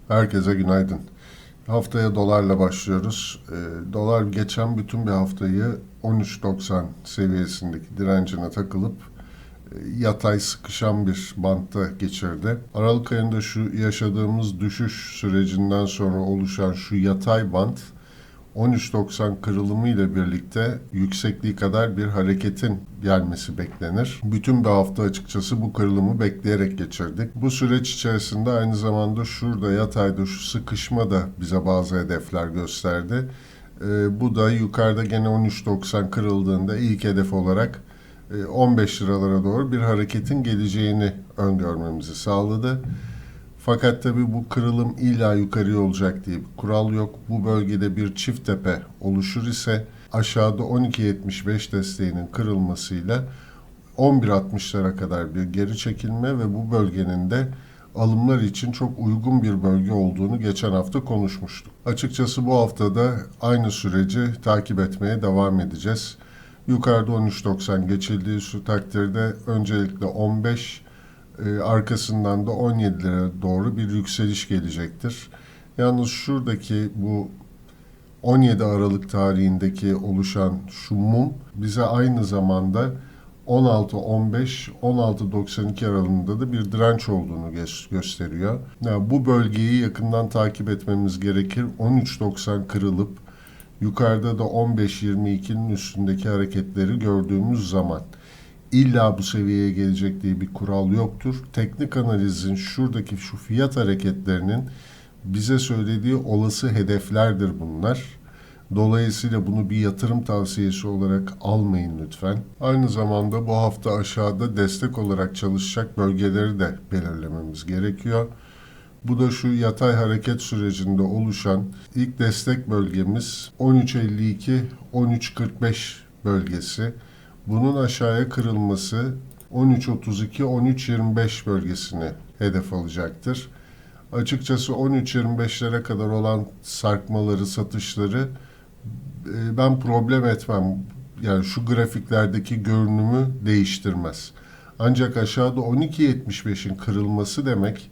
Herkese günaydın. Haftaya dolarla başlıyoruz. Dolar geçen bütün bir haftayı 13.90 seviyesindeki direncine takılıp yatay sıkışan bir bantta geçirdi. Aralık ayında şu yaşadığımız düşüş sürecinden sonra oluşan şu yatay bant 13.90 kırılımı ile birlikte yüksekliği kadar bir hareketin gelmesi beklenir. Bütün bir hafta açıkçası bu kırılımı bekleyerek geçirdik. Bu süreç içerisinde aynı zamanda şurada yatayda şu sıkışma da bize bazı hedefler gösterdi. Bu da yukarıda gene 13.90 kırıldığında ilk hedef olarak 15 liralara doğru bir hareketin geleceğini öngörmemizi sağladı. Fakat tabii bu kırılım illa yukarıya olacak diye bir kural yok. Bu bölgede bir çift tepe oluşur ise aşağıda 12.75 desteğinin kırılmasıyla 11.60'lara kadar bir geri çekilme ve bu bölgenin de alımlar için çok uygun bir bölge olduğunu geçen hafta konuşmuştuk. Açıkçası bu haftada aynı süreci takip etmeye devam edeceğiz. Yukarıda 13.90 geçildiği şu takdirde öncelikle 15, arkasından da 17 lira doğru bir yükseliş gelecektir. Yalnız şuradaki bu 17 Aralık tarihindeki oluşan şu mum bize aynı zamanda 16-15, 16-92 aralığında da bir direnç olduğunu gösteriyor. Yani bu bölgeyi yakından takip etmemiz gerekir. 13.90 kırılıp yukarıda da 15-22'nin üstündeki hareketleri gördüğümüz zaman İlla bu seviyeye gelecek diye bir kural yoktur. Teknik analizin şuradaki şu fiyat hareketlerinin bize söylediği olası hedeflerdir bunlar. Dolayısıyla bunu bir yatırım tavsiyesi olarak almayın lütfen. Aynı zamanda bu hafta aşağıda destek olarak çalışacak bölgeleri de belirlememiz gerekiyor. Bu da şu yatay hareket sürecinde oluşan ilk destek bölgemiz 13.52-13.45 bölgesi. Bunun aşağıya kırılması 13.32-13.25 bölgesini hedef alacaktır. Açıkçası 13.25'lere kadar olan sarkmaları, satışları ben problem etmem. Yani şu grafiklerdeki görünümü değiştirmez. Ancak aşağıda 12.75'in kırılması demek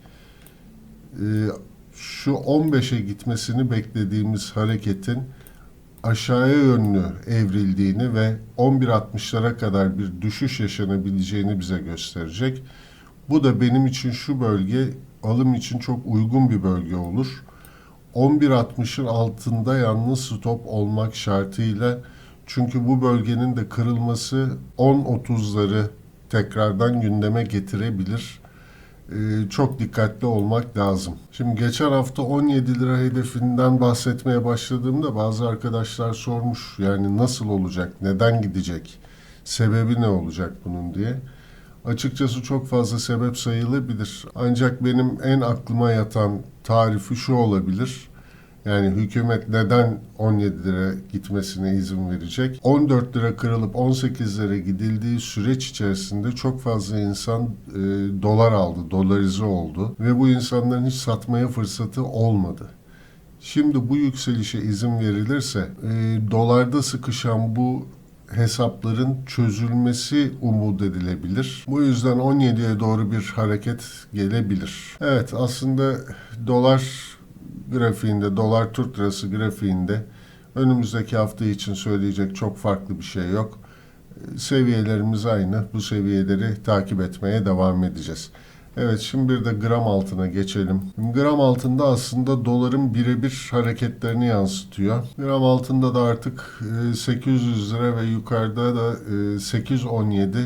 şu 15'e gitmesini beklediğimiz hareketin aşağıya yönlü evrildiğini ve 11.60'lara kadar bir düşüş yaşanabileceğini bize gösterecek. Bu da benim için şu bölge alım için çok uygun bir bölge olur. 11.60'ın altında yalnız stop olmak şartıyla, çünkü bu bölgenin de kırılması 10.30'ları tekrardan gündeme getirebilir. Çok dikkatli olmak lazım. Şimdi geçen hafta 17 lira hedefinden bahsetmeye başladığımda bazı arkadaşlar sormuş, yani nasıl olacak, neden gidecek, sebebi ne olacak bunun diye. Açıkçası çok fazla sebep sayılabilir. Ancak benim en aklıma yatan tarifi şu olabilir. Yani hükümet neden 17 lira gitmesine izin verecek? 14 lira kırılıp 18 lira gidildiği süreç içerisinde çok fazla insan dolar aldı, dolarize oldu ve bu insanların hiç satmaya fırsatı olmadı. Şimdi bu yükselişe izin verilirse dolarda sıkışan bu hesapların çözülmesi umut edilebilir. Bu yüzden 17'ye doğru bir hareket gelebilir. Evet, aslında dolar grafiğinde, dolar Türk lirası grafiğinde önümüzdeki hafta için söyleyecek çok farklı bir şey yok. Seviyelerimiz aynı. Bu seviyeleri takip etmeye devam edeceğiz. Evet, şimdi bir de gram altına geçelim. Gram altında aslında doların birebir hareketlerini yansıtıyor. Gram altında da artık 800 lira ve yukarıda da 817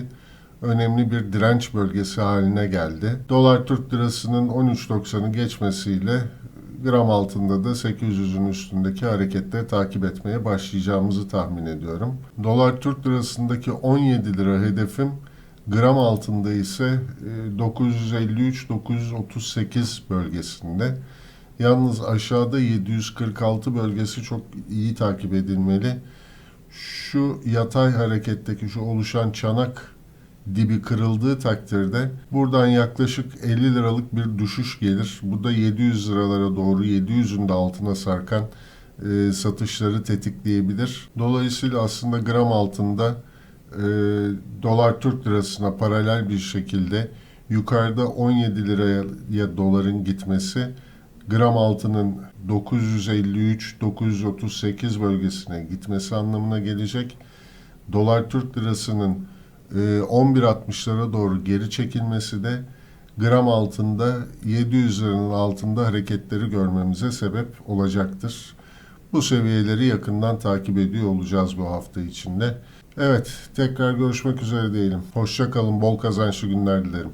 önemli bir direnç bölgesi haline geldi. Dolar Türk lirasının 13.90'ı geçmesiyle gram altında da 800'ün üstündeki hareketleri takip etmeye başlayacağımızı tahmin ediyorum. Dolar Türk lirasındaki 17 lira hedefim, gram altında ise 953-938 bölgesinde. Yalnız aşağıda 746 bölgesi çok iyi takip edilmeli. Şu yatay hareketteki şu oluşan çanak dibi kırıldığı takdirde buradan yaklaşık 50 liralık bir düşüş gelir. Bu da 700 liralara doğru, 700'ün de altına sarkan satışları tetikleyebilir. Dolayısıyla aslında gram altında dolar Türk lirasına paralel bir şekilde yukarıda 17 liraya doların gitmesi, gram altının 953-938 bölgesine gitmesi anlamına gelecek. Dolar Türk lirasının 11.60'lara doğru geri çekilmesi de gram altında 700 liranın altında hareketleri görmemize sebep olacaktır. Bu seviyeleri yakından takip ediyor olacağız bu hafta içinde. Evet, tekrar görüşmek üzere diyelim. Hoşça kalın, bol kazançlı günler dilerim.